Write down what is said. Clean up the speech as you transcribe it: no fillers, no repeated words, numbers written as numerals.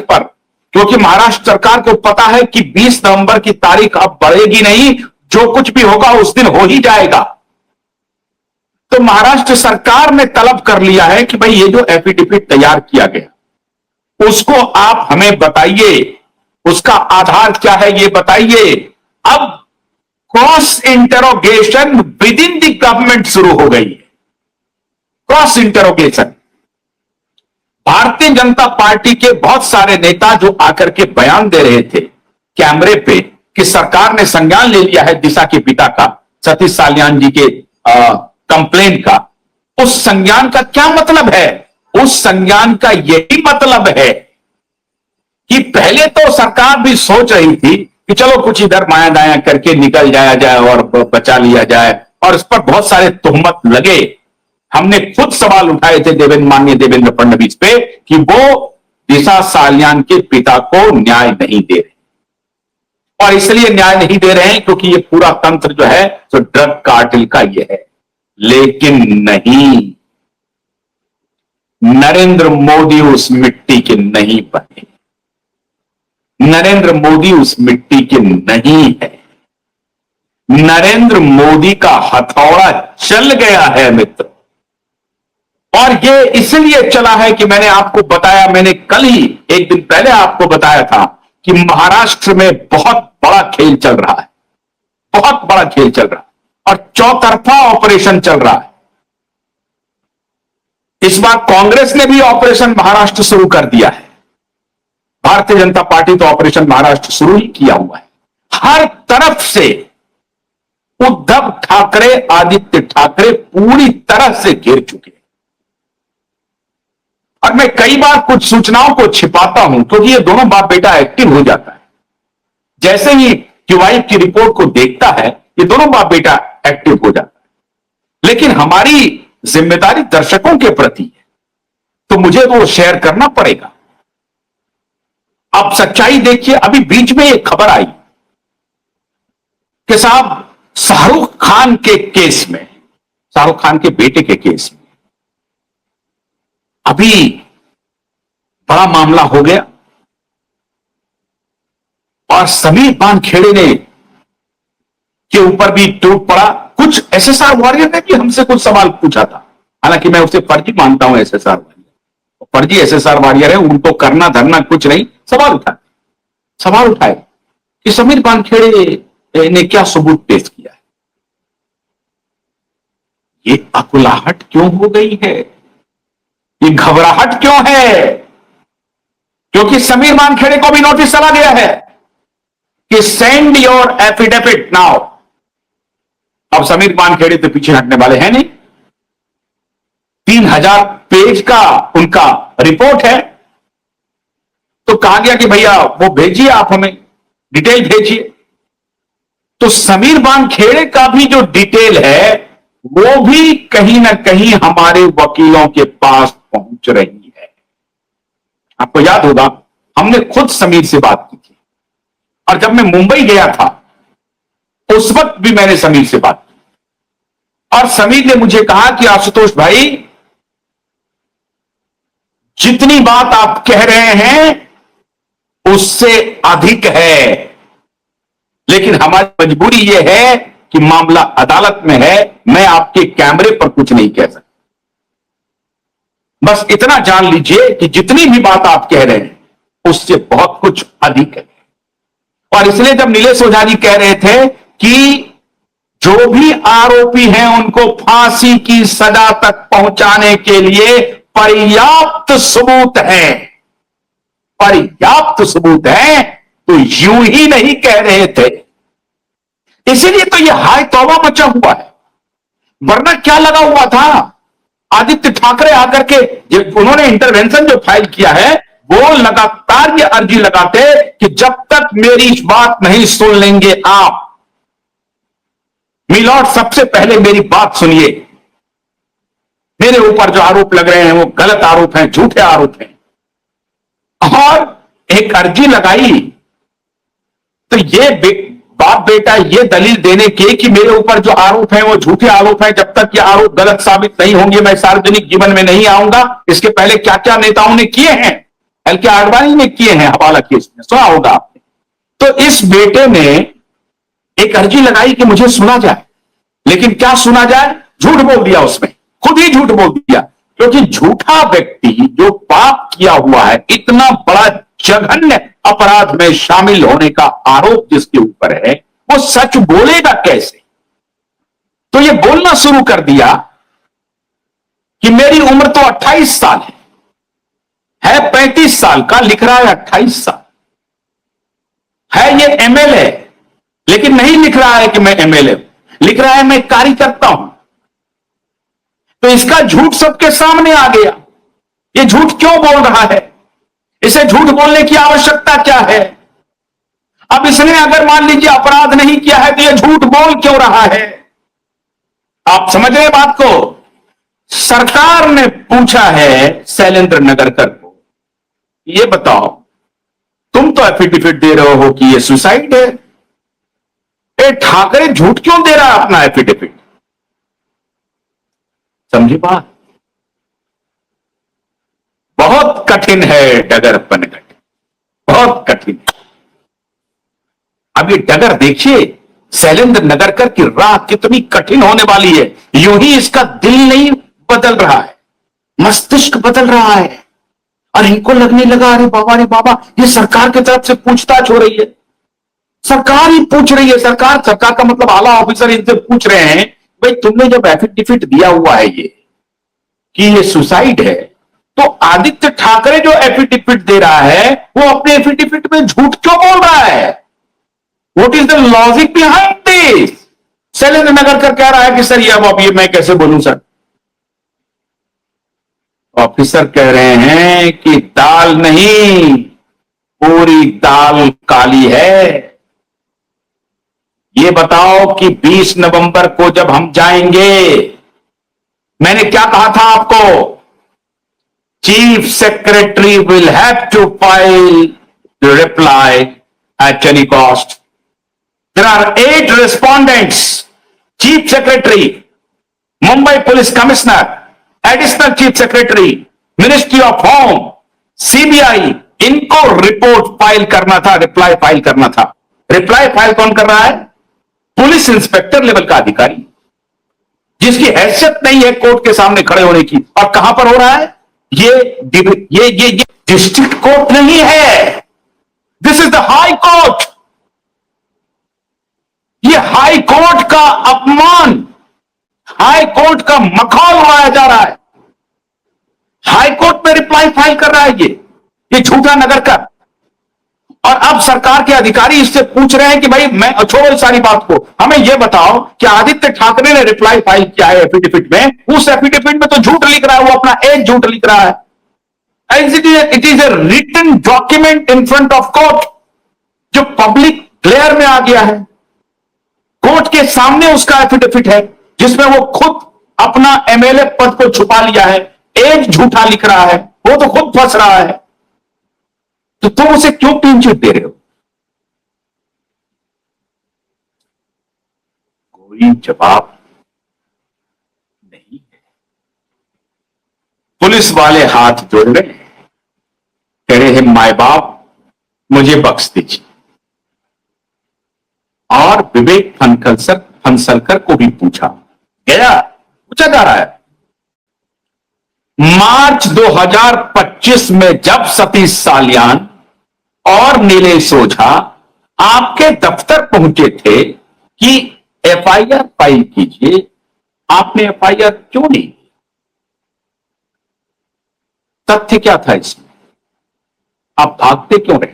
पर, क्योंकि महाराष्ट्र सरकार को पता है कि 20 नवंबर की तारीख अब बढ़ेगी नहीं, जो कुछ भी होगा उस दिन हो ही जाएगा। तो महाराष्ट्र सरकार ने तलब कर लिया है कि भाई ये जो एफिडेविट तैयार किया गया उसको आप हमें बताइए, उसका आधार क्या है ये बताइए। अब cross interrogation with in the government शुरू हो गई है। Cross interrogation, Bharatiya Janata party के बहुत सारे नेता जो आकर के बयान दे रहे थे कैमरे पे कि सरकार ने संज्ञान ले लिया है दिशा के पिता का, सतीश साल्यान जी के कंप्लेन का, उस संज्ञान का क्या मतलब है? उस संज्ञान का यही मतलब है कि पहले तो सरकार भी सोच रही थी कि चलो कुछ इधर माया दाया करके निकल जाया जाए और बचा लिया जाए, और इस पर बहुत सारे तुहमत लगे। हमने खुद सवाल उठाए थे माननीय देवेंद्र फडणवीस पे कि वो दिशा साल्यान के पिता को न्याय नहीं दे रहे, और इसलिए न्याय नहीं दे रहे हैं क्योंकि ये पूरा तंत्र जो है तो ड्रग कार्टेल का ये है। लेकिन नहीं, नरेंद्र मोदी उस मिट्टी के नहीं बने, नरेंद्र मोदी उस मिट्टी के नहीं है। नरेंद्र मोदी का हथौड़ा चल गया है मित्र, और ये इसलिए चला है कि मैंने आपको बताया, मैंने कल ही एक दिन पहले आपको बताया था कि महाराष्ट्र में बहुत बड़ा खेल चल रहा है, बहुत बड़ा खेल चल रहा है, और चौतरफा ऑपरेशन चल रहा है। इस बार कांग्रेस ने भी ऑपरेशन महाराष्ट्र शुरू कर दिया है, भारतीय जनता पार्टी तो ऑपरेशन महाराष्ट्र शुरू ही किया हुआ है। हर तरफ से उद्धव ठाकरे, आदित्य ठाकरे पूरी तरह से घिर चुके हैं। और मैं कई बार कुछ सूचनाओं को छिपाता हूं क्योंकि ये दोनों बाप बेटा एक्टिव हो जाता है। जैसे ही क्यूआई की रिपोर्ट को देखता है ये दोनों बाप बेटा एक्टिव हो जाता है। लेकिन हमारी जिम्मेदारी दर्शकों के प्रति है, तो मुझे वो शेयर करना पड़ेगा। अब सच्चाई देखिए, अभी बीच में एक खबर आई कि साहब शाहरुख खान के केस में, शाहरुख खान के बेटे के केस में अभी बड़ा मामला हो गया, और समीर वानखेड़े ने के ऊपर भी टूट पड़ा। कुछ एसएसआर वॉरियर ने भी हमसे कुछ सवाल पूछा था, हालांकि मैं उसे फर्जी मानता हूं, एसएसआर वॉरियर फर्जी एसएसआर वॉरियर है, उनको करना धरना कुछ नहीं। सवाल उठाए कि समीर वानखेड़े ने क्या सबूत पेश किया है। ये अकुलाहट क्यों हो गई है, ये घबराहट क्यों है? क्योंकि समीर वानखेड़े को भी नोटिस चला गया है कि सेंड योर एफिडेविट नाउ। अब समीर वानखेड़े तो पीछे हटने वाले हैं नहीं, 3000 पेज का उनका रिपोर्ट है, तो कहा गया कि भैया वो भेजिए, आप हमें डिटेल भेजिए। तो समीर वानखेड़े का भी जो डिटेल है वो भी कहीं ना कहीं हमारे वकीलों के पास पहुंच रही है। आपको याद होगा हमने खुद समीर से बात की थी, और जब मैं मुंबई गया था उस वक्त भी मैंने समीर से बात की, और समीर ने मुझे कहा कि आशुतोष भाई जितनी बात आप कह रहे हैं उससे अधिक है, लेकिन हमारी मजबूरी यह है कि मामला अदालत में है, मैं आपके कैमरे पर कुछ नहीं कह सकता। बस इतना जान लीजिए कि जितनी भी बात आप कह रहे हैं उससे बहुत कुछ अधिक है। और इसलिए जब नीलेश ओझा जी कह रहे थे कि जो भी आरोपी हैं उनको फांसी की सजा तक पहुंचाने के लिए पर्याप्त सबूत है, पर्याप्त सबूत है, तो यूं ही नहीं कह रहे थे। इसीलिए तो यह हाय तौबा मचा हुआ है, वरना क्या लगा हुआ था? आदित्य ठाकरे आकर के उन्होंने इंटरवेंशन जो फाइल किया है वो लगातार ये अर्जी लगाते कि जब तक मेरी बात नहीं सुन लेंगे आप, मिलॉर्ड सबसे पहले मेरी बात सुनिए, मेरे ऊपर जो आरोप लग रहे हैं वो गलत आरोप हैं, झूठे आरोप हैं। और एक अर्जी लगाई तो ये बाप बेटा ये दलील देने के कि मेरे ऊपर जो आरोप हैं वो झूठे आरोप हैं, जब तक ये आरोप गलत साबित नहीं होंगे मैं सार्वजनिक जीवन में नहीं आऊंगा। इसके पहले क्या क्या नेताओं ने किए हैं, एल के आडवाणी ने किए हैं हवाला केस में, सुना होगा आपने। तो इस बेटे ने एक अर्जी लगाई कि मुझे सुना जाए, लेकिन क्या सुना जाए, झूठ बोल दिया उसमें, खुद ही झूठ बोल दिया। क्योंकि झूठा व्यक्ति जो पाप किया हुआ है, इतना बड़ा जघन्य अपराध में शामिल होने का आरोप जिसके ऊपर है, वो सच बोलेगा कैसे। तो ये बोलना शुरू कर दिया कि मेरी उम्र तो 28 साल है 35 साल का, लिख रहा है 28 साल है, ये एमएलए, लेकिन नहीं लिख रहा है कि मैं एमएलए, लिख रहा है मैं कार्यकर्ता हूं। तो इसका झूठ सबके सामने आ गया। ये झूठ क्यों बोल रहा है, इसे झूठ बोलने की आवश्यकता क्या है। अब इसने अगर मान लीजिए अपराध नहीं किया है तो ये झूठ बोल क्यों रहा है। आप समझ रहे बात को। सरकार ने पूछा है शैलेंद्र नगरकर को, ये बताओ तुम तो एफिडेविट दे रहे हो कि ये सुसाइड है, ये ठाकरे झूठ क्यों दे रहा है अपना एफिडेविट। समझी बात। बहुत कठिन है डगर बनगढ़, बहुत कठिन है। अब ये डगर देखिए, शैलेंद्र नगरकर की राह कितनी कठिन होने वाली है। यूं ही इसका दिल नहीं बदल रहा है, मस्तिष्क बदल रहा है, और इनको लगने लगा अरे बाबा ये सरकार की तरफ से पूछताछ हो रही है, सरकार ही पूछ रही है। सरकार का मतलब आला ऑफिसर इनसे पूछ रहे हैं, भाई तुमने जब एफिडेविट दिया हुआ है ये कि ये सुसाइड है, तो आदित्य ठाकरे जो एफिडेविट दे रहा है वो अपने एफिडेविट में झूठ क्यों बोल रहा है। What is the logic behind this. Shailendra Nagarkar कह रहा है कि सर ये अब ये मैं कैसे बोलूं सर। ऑफिसर कह रहे हैं कि दाल नहीं, पूरी दाल काली है। ये बताओ कि 20 नवंबर को जब हम जाएंगे, मैंने क्या कहा था आपको, chief secretary will have to file the reply at any cost. There are 8 respondents, chief secretary, Mumbai police commissioner, additional chief secretary, ministry of home, CBI, इनको रिपोर्ट फाइल करना था, रिप्लाई फाइल करना था। रिप्लाई फाइल कौन कर रहा है, police inspector level का अधिकारी, जिसकी हैसियत नहीं है कोर्ट के सामने खड़े होने की। और कहां पर हो रहा है ये डिस्ट्रिक्ट कोर्ट नहीं है, this is the high court. ये हाई कोर्ट का अपमान, हाई कोर्ट का मखौल उड़ाया जा रहा है। हाई कोर्ट में रिप्लाई फाइल कर रहा है ये झूठा नगरकर। और अब सरकार के अधिकारी इससे पूछ रहे हैं कि भाई मैं छोड़ो इस सारी बात को, हमें यह बताओ कि आदित्य ठाकरे ने रिप्लाई फाइल किया है एफिडेविट में, उस एफिडेविट में तो झूठ लिख रहा है, वो अपना एज झूठ लिख रहा है। It is a written document in front of court, जो पब्लिक क्लियर में आ गया है। कोर्ट के सामने उसका एफिडेविट है, जिसमें वो खुद अपना एमएलए पद को छुपा लिया है, एज झूठा लिख रहा है, वो तो खुद फंस रहा है। तो तुम उसे क्यों क्लीन चिट दे रहे हो। कोई जवाब नहीं है। पुलिस वाले हाथ जोड़ रहे हैं, कह रहे हैं माए बाप मुझे बख्श दीजिए। और विवेक फनसलकर को भी पूछा जा रहा है। मार्च 2025 में जब सतीश साल्यान और नीलेश ओझा आपके दफ्तर पहुंचे थे कि एफआईआर फाइल कीजिए, आपने एफआईआर क्यों नहीं। तथ्य क्या था इसमें, आप भागते क्यों रहे।